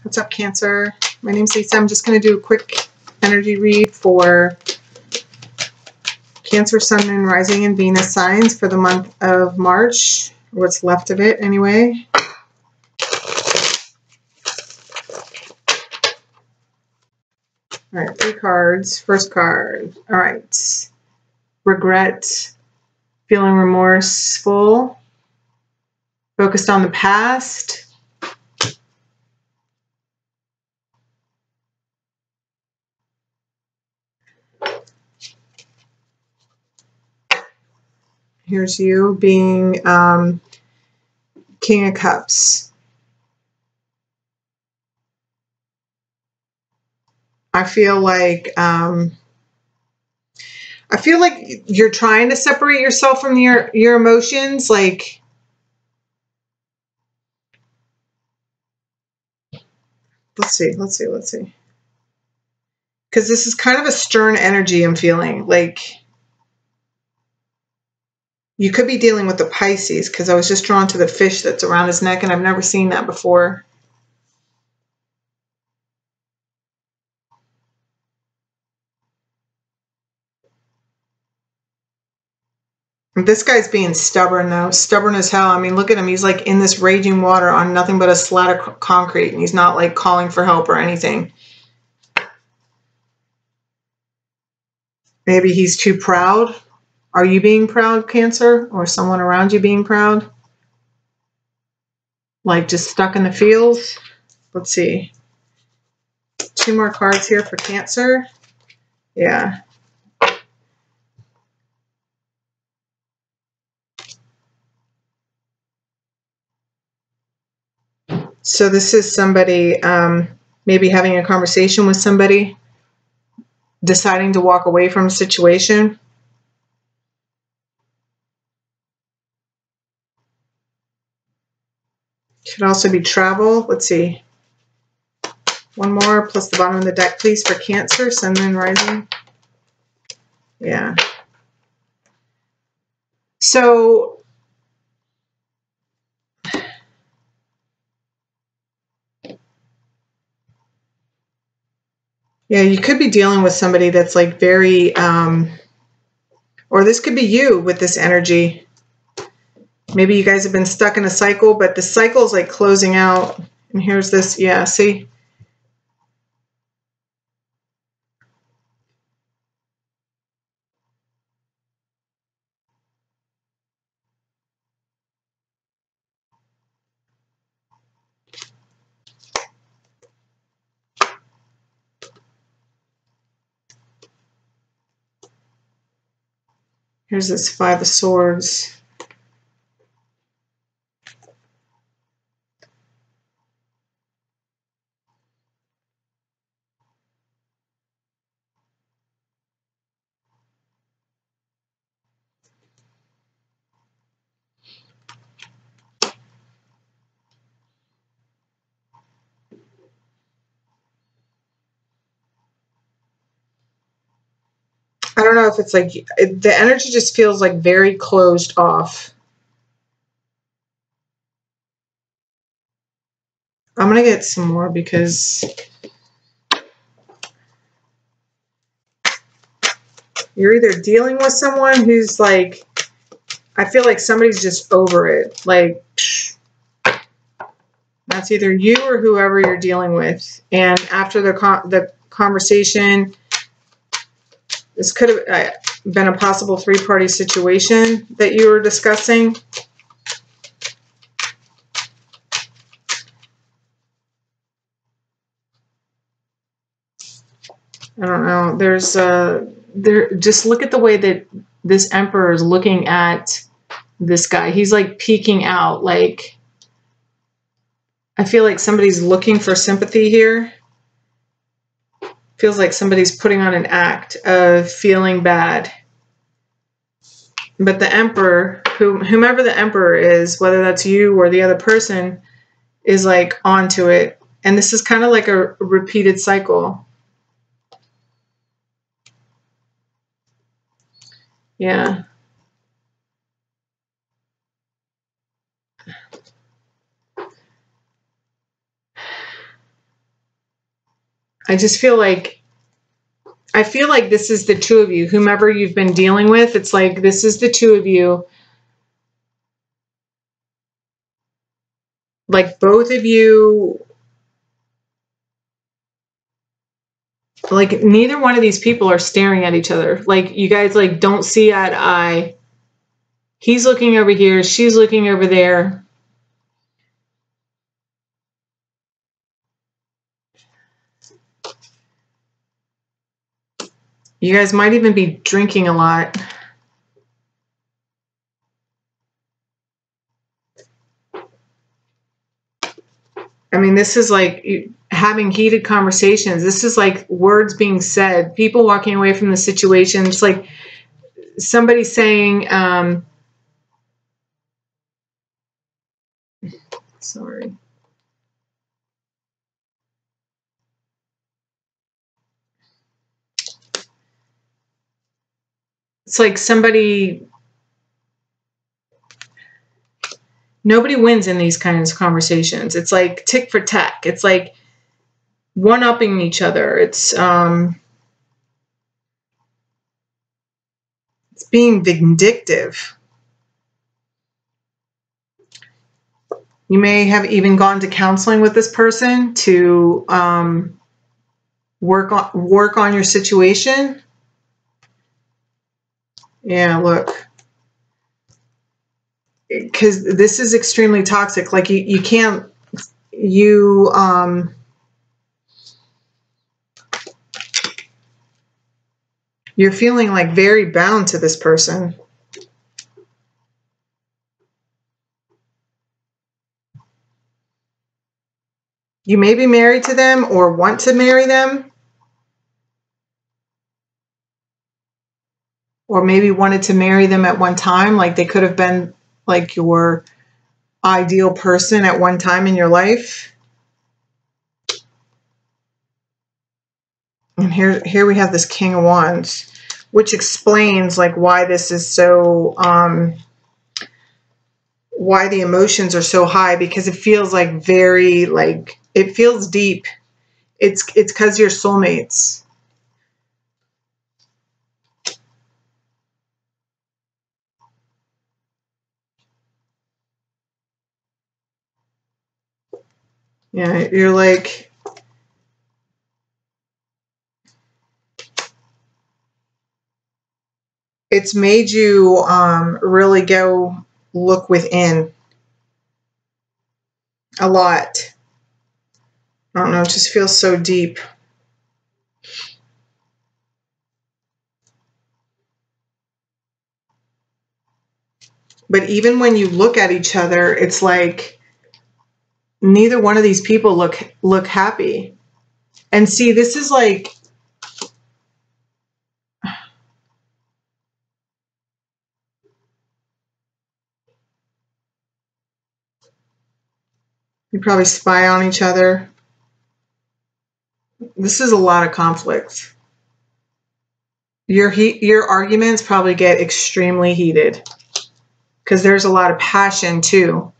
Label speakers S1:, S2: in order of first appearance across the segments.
S1: What's up, Cancer? My name's Lisa. I'm just going to do a quick energy read for Cancer, Sun, Moon, Rising, and Venus signs for the month of March, or what's left of it anyway. All right, 3 cards. First card. All right. Regret, feeling remorseful, focused on the past. Here's you being King of Cups. I feel like you're trying to separate yourself from your emotions. Like, let's see. Because this is kind of a stern energy I'm feeling. Like, you could be dealing with the Pisces, because I was just drawn to the fish that's around his neck, and I've never seen that before. This guy's being stubborn, though. Stubborn as hell. I mean, look at him. He's like in this raging water on nothing but a slat of concrete, and he's not like calling for help or anything. Maybe he's too proud. Are you being proud, Cancer? Or someone around you being proud? Like just stuck in the feels? Let's see. 2 more cards here for Cancer. Yeah. So this is somebody maybe having a conversation with somebody, deciding to walk away from a situation. Could also be travel. Let's see. 1 more plus the bottom of the deck, please, for Cancer, Sun, Moon, Rising. Yeah. So yeah, you could be dealing with somebody that's like very, or this could be you with this energy. Maybe you guys have been stuck in a cycle, but the cycle is like closing out. And here's this, yeah, see? Here's this 5 of Swords. I don't know if it's like, the energy just feels like very closed off. I'm going to get some more because you're either dealing with someone who's like, I feel like somebody's just over it. Like, that's either you or whoever you're dealing with. And after the conversation, this could have been a possible 3-party situation that you were discussing. I don't know. There's just look at the way that this Emperor is looking at this guy. He's like peeking out. Like, I feel like somebody's looking for sympathy here. Feels like somebody's putting on an act of feeling bad. But the Emperor, whomever the Emperor is, whether that's you or the other person, is like onto it. And this is kind of like a repeated cycle. Yeah. I just feel like, this is the two of you, whomever you've been dealing with. It's like, this is the two of you. Like both of you, like neither one of these people are staring at each other. Like you guys like don't see eye to eye. He's looking over here. She's looking over there. You guys might even be drinking a lot. I mean, this is like having heated conversations. This is like words being said, people walking away from the situation. It's like somebody saying, sorry. It's like somebody, nobody wins in these kinds of conversations. It's like tick for tack. It's like one-upping each other. It's being vindictive. You may have even gone to counseling with this person to work on your situation. Yeah, look. Because this is extremely toxic. Like you can't, you're feeling like very bound to this person. You may be married to them or want to marry them. Or maybe wanted to marry them at one time. Like they could have been like your ideal person at one time in your life. And here we have this King of Wands, which explains like why this is so, why the emotions are so high, because it feels like very, like, it feels deep. It's because you're soulmates. Yeah, you're like, it's made you really go look within a lot. I don't know, it just feels so deep. But even when you look at each other, it's like neither one of these people look happy. And see, this is like, you probably spy on each other. This is a lot of conflict. Your arguments probably get extremely heated because there's a lot of passion too.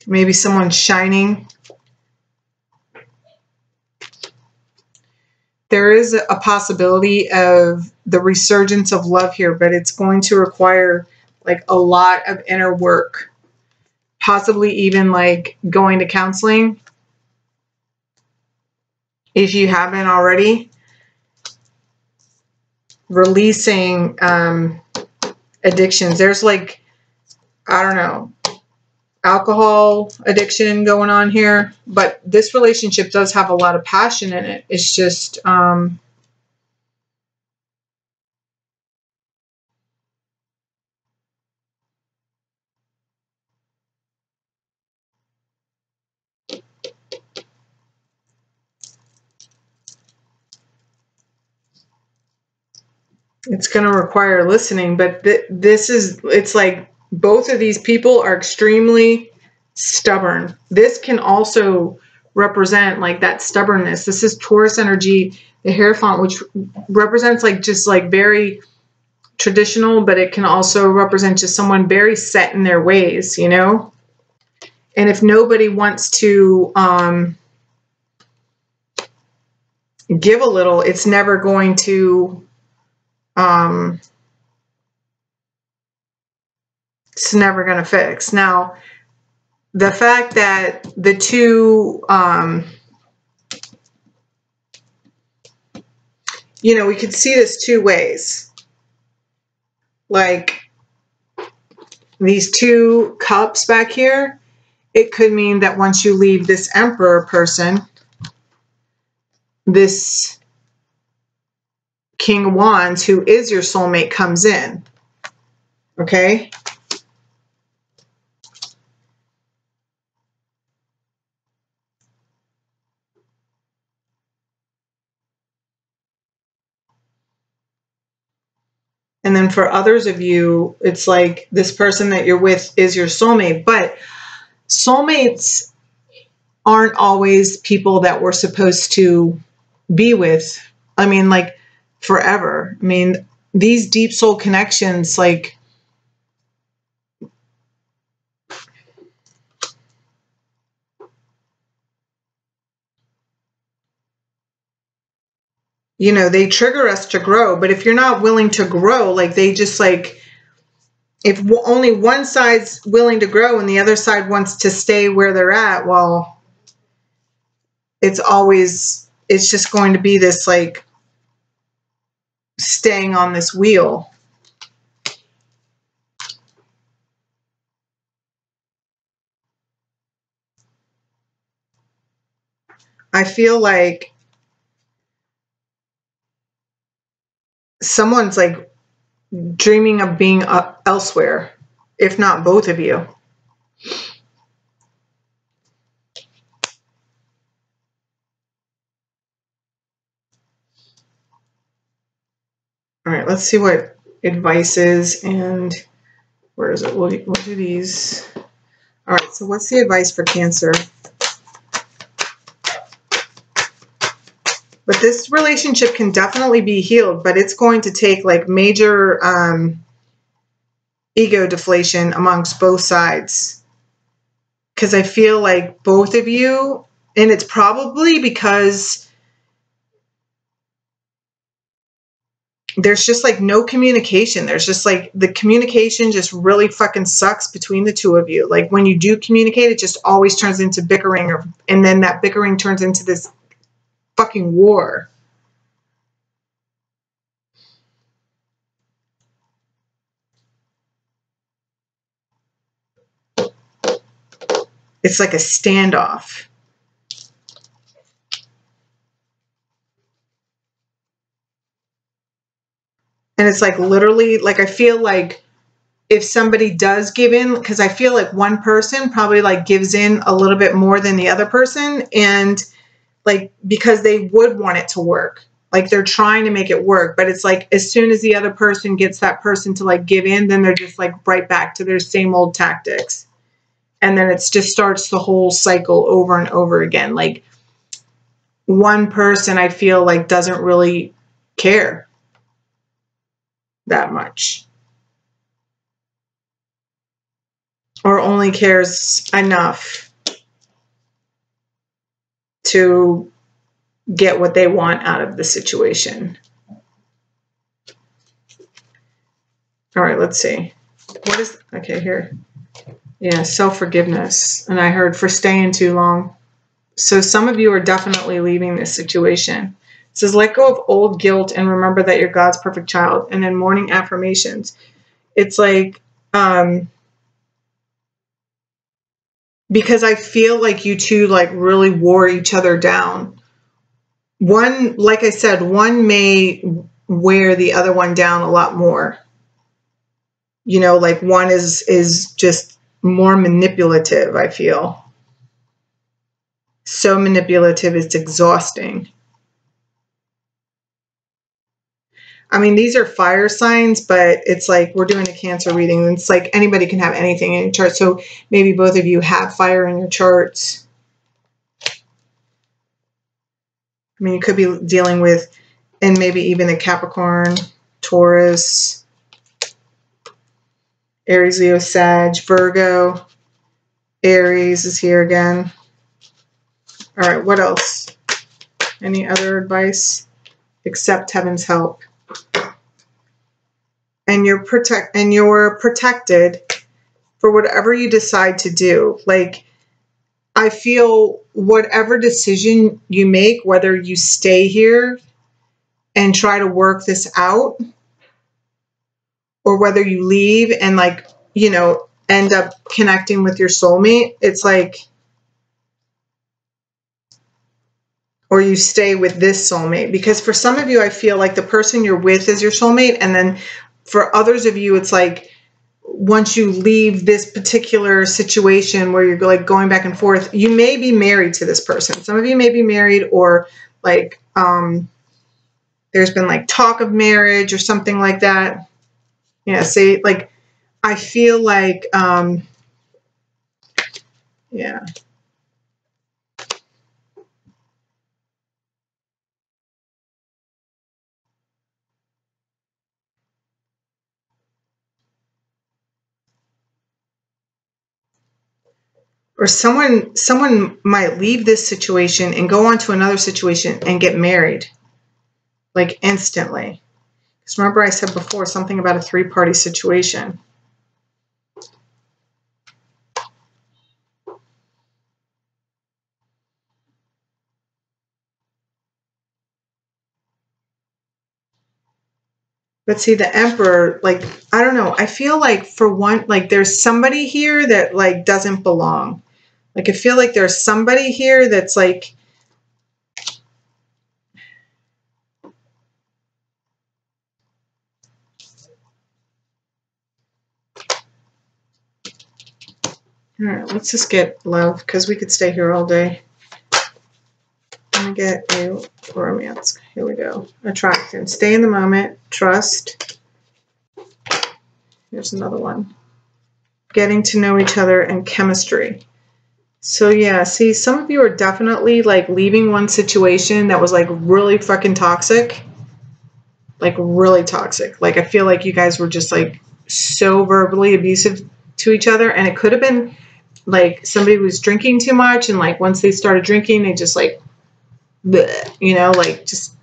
S1: Maybe someone's shining. There is a possibility of the resurgence of love here, but it's going to require like a lot of inner work. Possibly even like going to counseling if you haven't already. Releasing addictions. There's like, I don't know, alcohol addiction going on here, but this relationship does have a lot of passion in it. It's just it's going to require listening, but this is, it's like both of these people are extremely stubborn. This can also represent like that stubbornness. This is Taurus energy, the Hierophant, which represents like just like very traditional, but it can also represent just someone very set in their ways, you know? And if nobody wants to give a little, it's never going to, it's never going to fix. Now, the fact that the two, you know, we could see this two ways. Like these two cups back here, it could mean that once you leave this Emperor person, this King of Wands, who is your soulmate, comes in. Okay? And then for others of you, it's like this person that you're with is your soulmate. But soulmates aren't always people that we're supposed to be with. I mean, like forever. I mean, these deep soul connections, like, you know, they trigger us to grow. But if you're not willing to grow, like they just like, if only one side's willing to grow and the other side wants to stay where they're at, well, it's just going to be this like staying on this wheel. I feel like someone's like dreaming of being elsewhere, if not both of you. All right, let's see what advice is, and where is it? We'll do these. All right, so what's the advice for Cancer? But this relationship can definitely be healed, but it's going to take like major ego deflation amongst both sides. Because I feel like both of you, and it's probably because there's just like no communication. There's just like the communication just really fucking sucks between the two of you. Like when you do communicate, it just always turns into bickering, and then that bickering turns into this fucking war. It's like a standoff. And it's like literally, like I feel like if somebody does give in, because I feel like one person probably like gives in a little bit more than the other person, and like because they would want it to work. Like they're trying to make it work, but it's like as soon as the other person gets that person to like give in, then they're just like right back to their same old tactics. And then it just starts the whole cycle over and over again. Like one person I feel like doesn't really care that much, or only cares enough to get what they want out of the situation. All right, let's see. What is, okay, here. Yeah, self-forgiveness. And I heard for staying too long. So some of you are definitely leaving this situation. It says, let go of old guilt and remember that you're God's perfect child. And then morning affirmations. It's like, because I feel like you two like really wore each other down. One, like I said, one may wear the other one down a lot more. You know, like one is just more manipulative, I feel. So manipulative, it's exhausting. I mean, these are fire signs, but it's like we're doing a Cancer reading. It's like anybody can have anything in your chart. So maybe both of you have fire in your charts. I mean, you could be dealing with, and maybe even a Capricorn, Taurus, Aries, Leo, Sag, Virgo, Aries is here again. All right, what else? Any other advice? Accept heaven's help. And you're protected for whatever you decide to do. Like, I feel whatever decision you make, whether you stay here and try to work this out, or whether you leave and, like, you know, end up connecting with your soulmate, it's like, or you stay with this soulmate. Because for some of you, I feel like the person you're with is your soulmate. And then for others of you, it's like, once you leave this particular situation where you're like going back and forth, you may be married to this person. Some of you may be married, or like, there's been like talk of marriage or something like that. Yeah. See, like, I feel like, yeah. Or someone might leave this situation and go on to another situation and get married, like, instantly. Because remember I said before something about a 3-party situation. But see, the Emperor, like, I don't know. I feel like, for one, like, there's somebody here that, like, doesn't belong. Like, I feel like there's somebody here that's like, all right, let's just get love, because we could stay here all day. I'm going to get a romance. Here we go. Attraction. Stay in the moment. Trust. Here's another one. Getting to know each other and chemistry. So yeah, see, some of you are definitely like leaving one situation that was like really fucking toxic. Like, really toxic. Like, I feel like you guys were just like so verbally abusive to each other. And it could have been like somebody was drinking too much, and like once they started drinking, they just like, bleh, you know, like just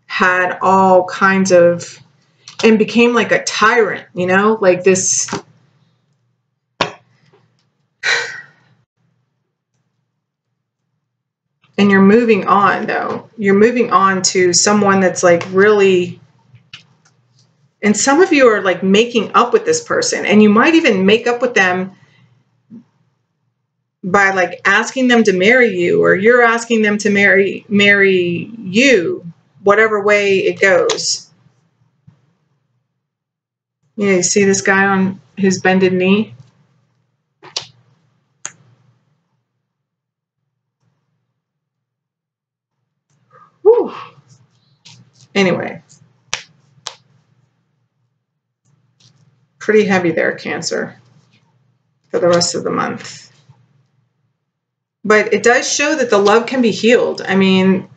S1: had all kinds of, and became like a tyrant, you know, like this. And you're moving on, though. You're moving on to someone that's like really, and some of you are like making up with this person, and you might even make up with them by like asking them to marry you, or you're asking them to marry you, whatever way it goes. Yeah, you see this guy on his bended knee? Whew. Anyway, pretty heavy there, Cancer, for the rest of the month. But it does show that the love can be healed. I mean,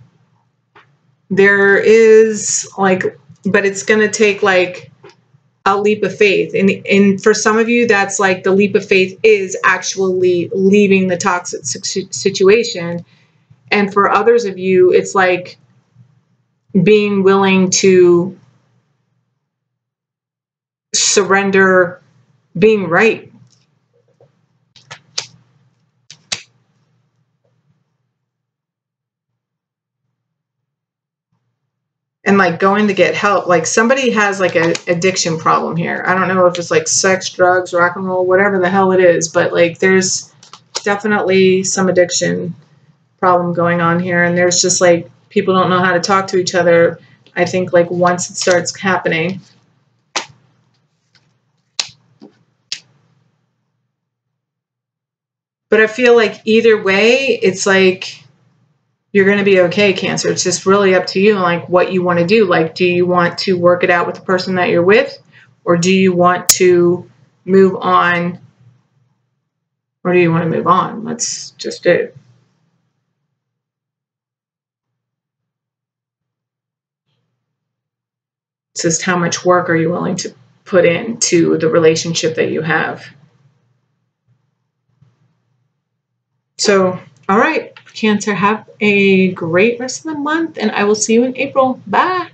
S1: there is like, but it's going to take like a leap of faith. And for some of you, that's like the leap of faith is actually leaving the toxic situation. And for others of you, it's like being willing to surrender being right. And like going to get help. Like, somebody has like an addiction problem here. I don't know if it's like sex, drugs, rock and roll, whatever the hell it is, but like there's definitely some addiction problem going on here. And there's just like, people don't know how to talk to each other. I think like once it starts happening. But I feel like either way, it's like, you're going to be okay, Cancer. It's just really up to you, like what you want to do. Like, do you want to work it out with the person that you're with? Or do you want to move on? Or do you want to move on? That's just it. It's just how much work are you willing to put into the relationship that you have. So, all right, Cancer, have a great rest of the month, and I will see you in April. Bye.